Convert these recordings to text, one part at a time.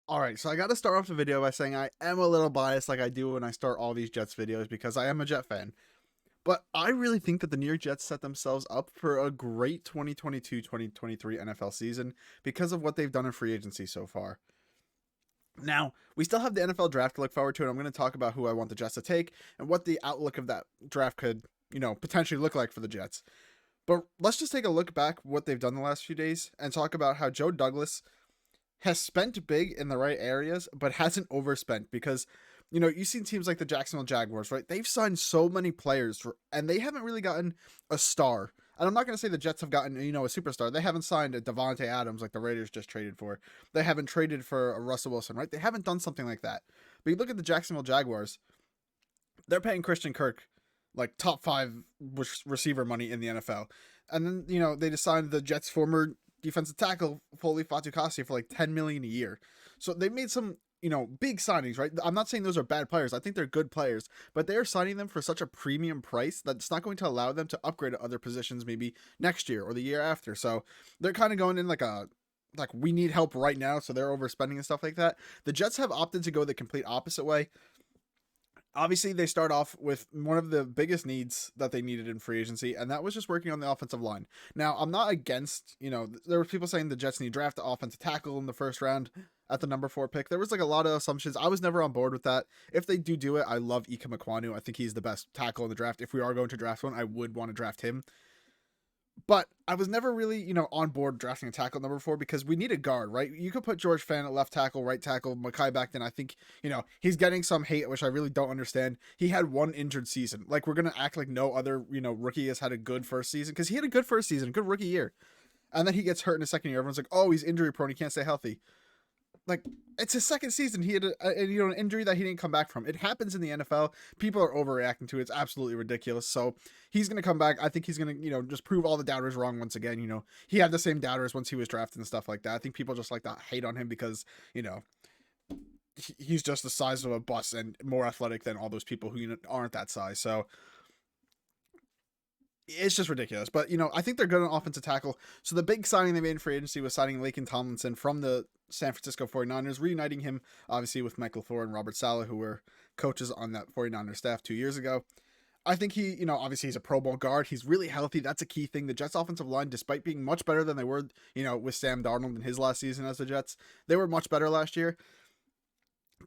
All right, so I got to start off the video by saying I am a little biased, like I do when I start all these Jets videos, because I am a Jet fan. But I really think that the New York Jets set themselves up for a great 2022-2023 NFL season because of what they've done in free agency so far. Now, we still have the NFL draft to look forward to, and I'm going to talk about who I want the Jets to take and what the outlook of that draft could, potentially look like for the Jets. But let's just take a look back what they've done the last few days and talk about how Joe Douglas has spent big in the right areas, but hasn't overspent because, you've seen teams like the Jacksonville Jaguars, right? They've signed so many players and they haven't really gotten a star. And I'm not going to say the Jets have gotten, a superstar. They haven't signed a Devontae Adams like the Raiders just traded for. They haven't traded for a Russell Wilson, right? They haven't done something like that. But you look at the Jacksonville Jaguars, they're paying Christian Kirk like top five receiver money in the NFL. And then, they decided the Jets' former defensive tackle, Foley Fatukasi, for like $10 million a year. So they made some, big signings, right? I'm not saying those are bad players. I think they're good players, but they're signing them for such a premium price that it's not going to allow them to upgrade at other positions maybe next year or the year after. So they're kind of going in like we need help right now, so they're overspending and stuff like that. The Jets have opted to go the complete opposite way. Obviously, they start off with one of the biggest needs that they needed in free agency, and that was just working on the offensive line. Now, I'm not against, there were people saying the Jets need to draft the offensive tackle in the first round at the number 4 pick. There was like a lot of assumptions. I was never on board with that. If they do it, I love Ika Mekwanu. I think he's the best tackle in the draft. If we are going to draft one, I would want to draft him. But I was never really, on board drafting a tackle number 4 because we need a guard, right? You could put George Fant at left tackle, right tackle, Mekhi Becton. I think, he's getting some hate, which I really don't understand. He had one injured season. Like, we're going to act like no other, rookie has had a good first season because he had a good first season, good rookie year. And then he gets hurt in his second year. Everyone's like, oh, he's injury prone. He can't stay healthy. Like, it's his second season. He had an injury that he didn't come back from. It happens in the NFL. People are overreacting to it. It's absolutely ridiculous. So he's going to come back. I think he's going to, just prove all the doubters wrong once again. He had the same doubters once he was drafted and stuff like that. I think people just like to hate on him because, he's just the size of a bus and more athletic than all those people who aren't that size. So it's just ridiculous. But, I think they're good on offensive tackle. So the big signing they made in free agency was signing Laken Tomlinson from the San Francisco 49ers, reuniting him, obviously, with Michael Thor and Robert Saleh, who were coaches on that 49ers staff 2 years ago. I think he, obviously he's a Pro Bowl guard. He's really healthy. That's a key thing. The Jets' offensive line, despite being much better than they were, with Sam Darnold in his last season as the Jets, they were much better last year,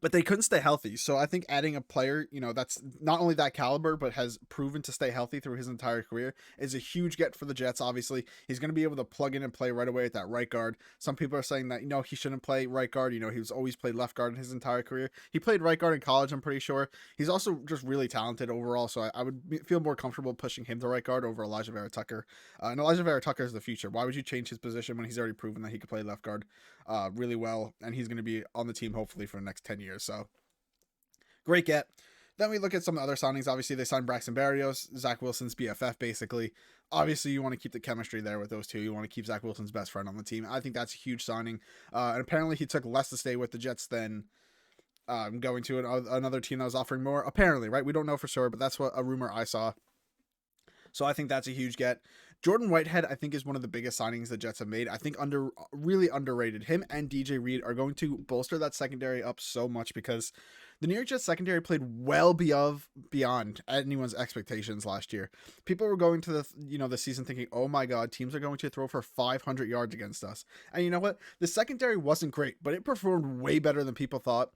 but they couldn't stay healthy. So I think adding a player, that's not only that caliber, but has proven to stay healthy through his entire career is a huge get for the Jets. Obviously, he's going to be able to plug in and play right away at that right guard. Some people are saying that, he shouldn't play right guard. He was always played left guard in his entire career. He played right guard in college, I'm pretty sure. He's also just really talented overall. So I would feel more comfortable pushing him to right guard over Elijah Vera Tucker. And Elijah Vera Tucker is the future. Why would you change his position when he's already proven that he could play left guard really well? And he's going to be on the team hopefully for the next 10 years. So great get. Then we look at some of the other signings. Obviously, they signed Braxton Berrios, Zach Wilson's BFF, basically. Obviously, you want to keep the chemistry there with those two. You want to keep Zach Wilson's best friend on the team. I think that's a huge signing. And apparently, he took less to stay with the Jets than going to another team that was offering more. Apparently, right? We don't know for sure, but that's what a rumor I saw. So I think that's a huge get. Jordan Whitehead, I think, is one of the biggest signings the Jets have made. I think really underrated. Him and DJ Reed are going to bolster that secondary up so much because the New York Jets secondary played well beyond anyone's expectations last year. People were going to the season thinking, oh my God, teams are going to throw for 500 yards against us. And you know what? The secondary wasn't great, but it performed way better than people thought.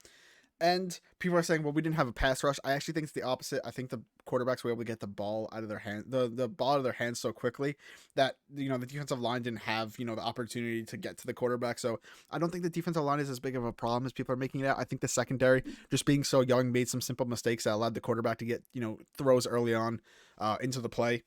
And people are saying, well, we didn't have a pass rush. I actually think it's the opposite. I think the quarterbacks were able to get the ball out of their hand, the ball out of their hands so quickly that, the defensive line didn't have, the opportunity to get to the quarterback. So I don't think the defensive line is as big of a problem as people are making it out. I think the secondary, just being so young, made some simple mistakes that allowed the quarterback to get, throws early on into the play.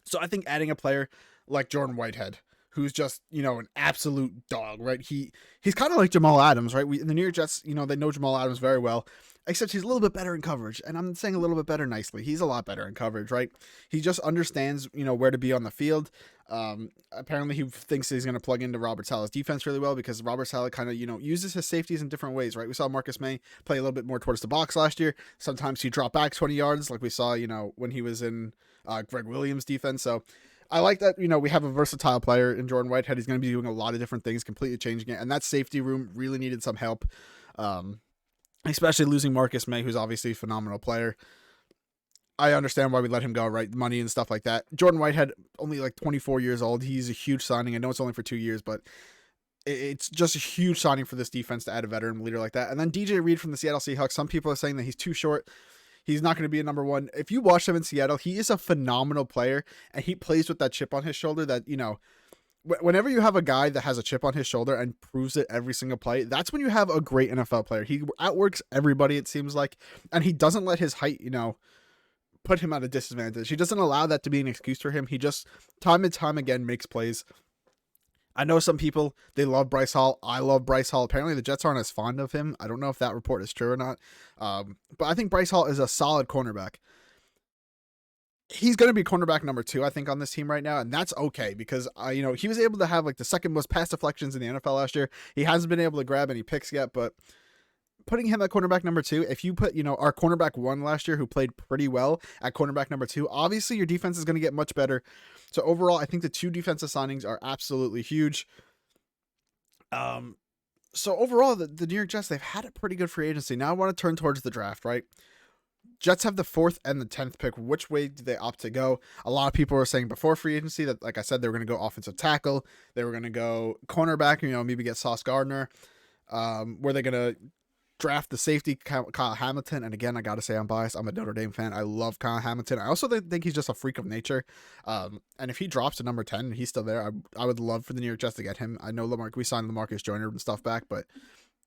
So I think adding a player like Jordan Whitehead, who's just, an absolute dog, right? He's kind of like Jamal Adams, right? The New York Jets, they know Jamal Adams very well, except he's a little bit better in coverage. And I'm saying a little bit better nicely. He's a lot better in coverage, right? He just understands, where to be on the field. Apparently he thinks he's going to plug into Robert Saleh's defense really well because Robert Saleh kind of, uses his safeties in different ways, right? We saw Marcus May play a little bit more towards the box last year. Sometimes he dropped back 20 yards like we saw, when he was in Greg Williams' defense. So I like that, we have a versatile player in Jordan Whitehead. He's going to be doing a lot of different things, completely changing it. And that safety room really needed some help, especially losing Marcus May, who's obviously a phenomenal player. I understand why we let him go, right? Money and stuff like that. Jordan Whitehead, only like 24 years old. He's a huge signing. I know it's only for 2 years, but it's just a huge signing for this defense to add a veteran leader like that. And then DJ Reed from the Seattle Seahawks. Some people are saying that he's too short. He's not going to be a number one. If you watch him in Seattle, he is a phenomenal player, and he plays with that chip on his shoulder that, whenever you have a guy that has a chip on his shoulder and proves it every single play, that's when you have a great NFL player. He outworks everybody, it seems like, and he doesn't let his height, put him at a disadvantage. He doesn't allow that to be an excuse for him. He just time and time again makes plays. I know some people, they love Bryce Hall. I love Bryce Hall. Apparently the Jets aren't as fond of him. I don't know if that report is true or not. But I think Bryce Hall is a solid cornerback. He's going to be cornerback number 2, I think, on this team right now. And that's okay because, he was able to have like the second most pass deflections in the NFL last year. He hasn't been able to grab any picks yet, but putting him at cornerback number 2, if you put, our cornerback 1 last year who played pretty well at cornerback number 2, obviously your defense is going to get much better. So overall, I think the 2 defensive signings are absolutely huge. So overall, the New York Jets, they've had a pretty good free agency. Now I want to turn towards the draft, right? Jets have the 4th and the 10th pick. Which way do they opt to go? A lot of people were saying before free agency that, like I said, they were going to go offensive tackle. They were going to go cornerback, maybe get Sauce Gardner. Were they going to draft the safety Kyle Hamilton? And again, I gotta say I'm biased. I'm a Notre Dame fan. I love Kyle Hamilton. I also think he's just a freak of nature. And if he drops to number 10 and he's still there, I would love for the New York Jets to get him. I know we signed LaMarcus Joyner and stuff back, but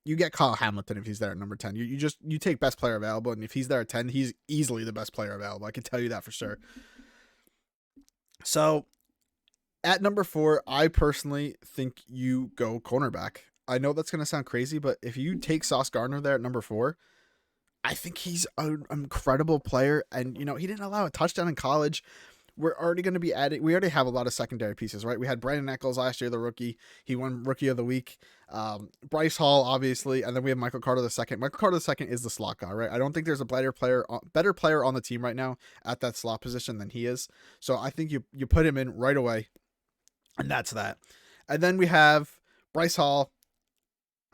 you get Kyle Hamilton if he's there at number 10. You take best player available, and if he's there at 10, he's easily the best player available. I can tell you that for sure. So at number 4, I personally think you go cornerback. I know that's going to sound crazy, but if you take Sauce Gardner there at number 4, I think he's an incredible player. And, he didn't allow a touchdown in college. We're already going to be adding, we already have a lot of secondary pieces, right? We had Brandon Eccles last year, the rookie. He won Rookie of the Week. Bryce Hall, obviously. And then we have Michael Carter II. Michael Carter II is the slot guy, right? I don't think there's a better player on the team right now at that slot position than he is. So I think you put him in right away. And that's that. And then we have Bryce Hall.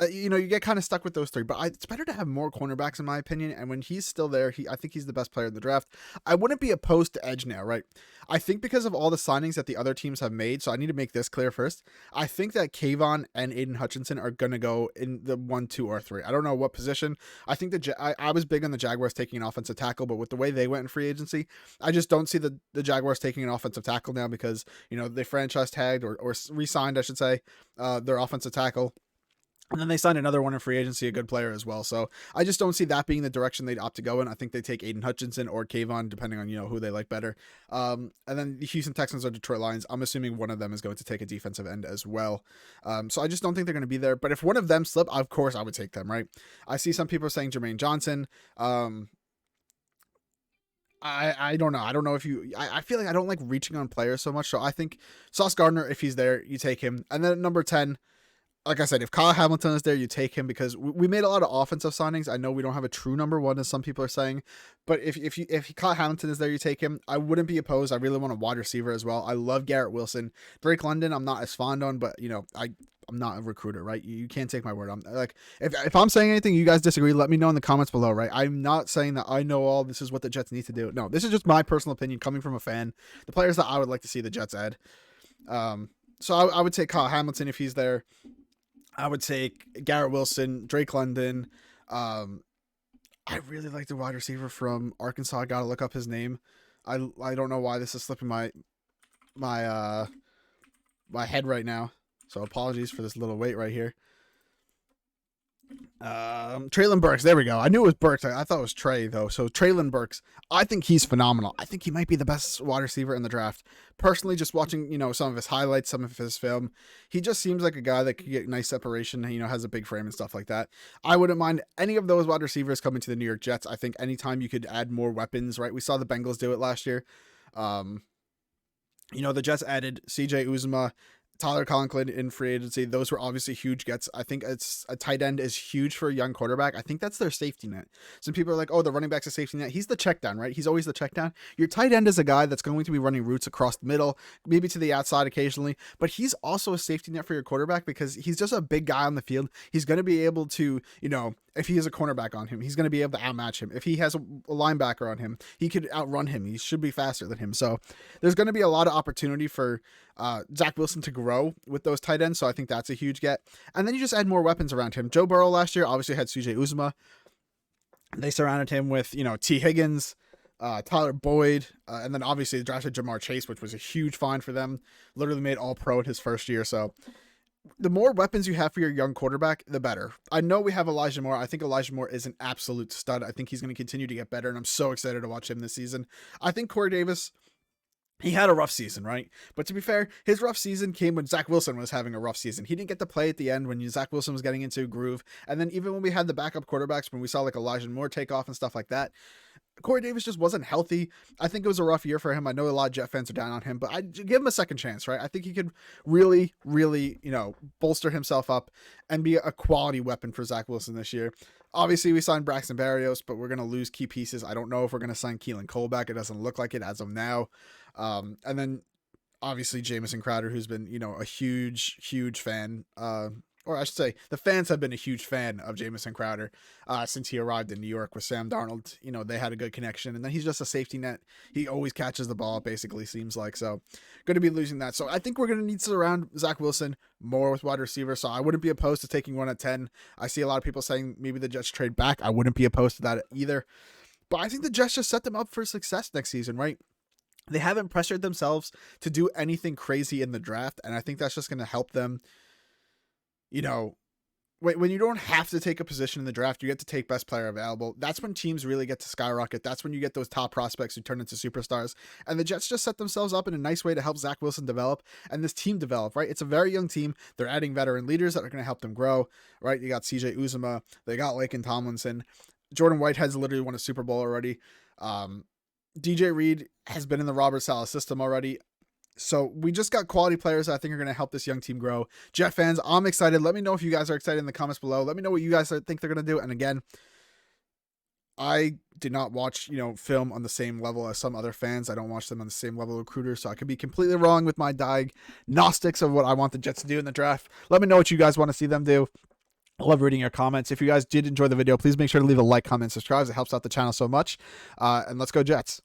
You get kind of stuck with those 3, but it's better to have more cornerbacks in my opinion. And when he's still there, I think he's the best player in the draft. I wouldn't be opposed to edge now, right? I think because of all the signings that the other teams have made, so I need to make this clear first. I think that Kayvon and Aiden Hutchinson are going to go in the 1, 2, or 3. I don't know what position. I think I was big on the Jaguars taking an offensive tackle, but with the way they went in free agency, I just don't see the Jaguars taking an offensive tackle now because, they franchise tagged or re-signed, I should say, their offensive tackle. And then they signed another one in free agency, a good player as well. So I just don't see that being the direction they'd opt to go in. I think they take Aiden Hutchinson or Kayvon, depending on, who they like better. And then the Houston Texans or Detroit Lions, I'm assuming one of them is going to take a defensive end as well. So I just don't think they're going to be there. But if one of them slip, of course I would take them, right? I see some people saying Jermaine Johnson. I don't know. I don't know if I feel like I don't like reaching on players so much. So I think Sauce Gardner, if he's there, you take him. And then at number 10, like I said, if Kyle Hamilton is there, you take him because we made a lot of offensive signings. I know we don't have a true number 1, as some people are saying, but if Kyle Hamilton is there, you take him. I wouldn't be opposed. I really want a wide receiver as well. I love Garrett Wilson. Drake London, I'm not as fond on, but I'm not a recruiter, right? You can't take my word. I'm like, if I'm saying anything, you guys disagree, let me know in the comments below, right? I'm not saying that I know all this is what the Jets need to do. No, this is just my personal opinion coming from a fan. The players that I would like to see the Jets add. So I would take Kyle Hamilton if he's there. I would take Garrett Wilson, Drake London. I really like the wide receiver from Arkansas. I gotta look up his name. I don't know why this is slipping my head right now. So apologies for this little wait right here. Treylon Burks. There we go. I knew it was Burks. I thought it was Trey though. So Treylon Burks. I think he's phenomenal. I think he might be the best wide receiver in the draft. Personally, just watching, some of his highlights, some of his film, he just seems like a guy that could get nice separation, has a big frame and stuff like that. I wouldn't mind any of those wide receivers coming to the New York Jets. I think anytime you could add more weapons, right? We saw the Bengals do it last year. The Jets added CJ Uzomah Tyler Conklin in free agency. Those were obviously huge gets. I think it's a tight end is huge for a young quarterback. I think that's their safety net. Some people are like, oh, the running back's a safety net. He's the check down, right? He's always the check down. Your tight end is a guy that's going to be running routes across the middle, maybe to the outside occasionally, but he's also a safety net for your quarterback because he's just a big guy on the field. He's going to be able to, if he has a cornerback on him, he's going to be able to outmatch him. If he has a linebacker on him, he could outrun him. He should be faster than him. So there's going to be a lot of opportunity for Zach Wilson to grow with those tight ends. So I think that's a huge get. And then you just add more weapons around him. Joe Burrow last year obviously had CJ Uzomah. They surrounded him with, T. Higgins, Tyler Boyd, and then obviously they drafted Jamar Chase, which was a huge find for them. Literally made All-Pro in his first year. So the more weapons you have for your young quarterback, the better. I know we have Elijah Moore. I think Elijah Moore is an absolute stud. I think he's going to continue to get better, and I'm so excited to watch him this season. I think Corey Davis, he had a rough season, right? But to be fair, his rough season came when Zach Wilson was having a rough season. He didn't get to play at the end when Zach Wilson was getting into a groove. And then even when we had the backup quarterbacks, when we saw like Elijah Moore take off and stuff like that, Corey Davis just wasn't healthy. I think it was a rough year for him. I know a lot of Jet fans are down on him, but I'd give him a second chance, right? I think he could really, really, bolster himself up and be a quality weapon for Zach Wilson this year. Obviously, we signed Braxton Berrios, but we're going to lose key pieces. I don't know if we're going to sign Keelan Cole back. It doesn't look like it as of now. And then obviously Jamison Crowder, who's been, a huge, huge fan, or I should say the fans have been a huge fan of Jamison Crowder since he arrived in New York with Sam Darnold. They had a good connection, and then he's just a safety net. He always catches the ball, basically, seems like. So going to be losing that. So I think we're going to need to surround Zach Wilson more with wide receivers. So I wouldn't be opposed to taking one at 10. I see a lot of people saying maybe the Jets trade back. I wouldn't be opposed to that either. But I think the Jets just set them up for success next season, right? They haven't pressured themselves to do anything crazy in the draft, and I think that's just going to help them. When you don't have to take a position in the draft, you get to take best player available. That's when teams really get to skyrocket. That's when you get those top prospects who turn into superstars. And the Jets just set themselves up in a nice way to help Zach Wilson develop and this team develop, right? It's a very young team. They're adding veteran leaders that are going to help them grow, right? You got CJ Uzomah. They got Laken Tomlinson. Jordan Whitehead's literally won a Super Bowl already. DJ Reed has been in the Robert Saleh system already. So we just got quality players that I think are going to help this young team grow. Jet fans, I'm excited. Let me know if you guys are excited in the comments below. Let me know what you guys think they're going to do. And again, I did not watch, film on the same level as some other fans. I don't watch them on the same level of recruiters. So I could be completely wrong with my diagnostics of what I want the Jets to do in the draft. Let me know what you guys want to see them do. I love reading your comments. If you guys did enjoy the video, please make sure to leave a like, comment, subscribe. It helps out the channel so much. And let's go Jets.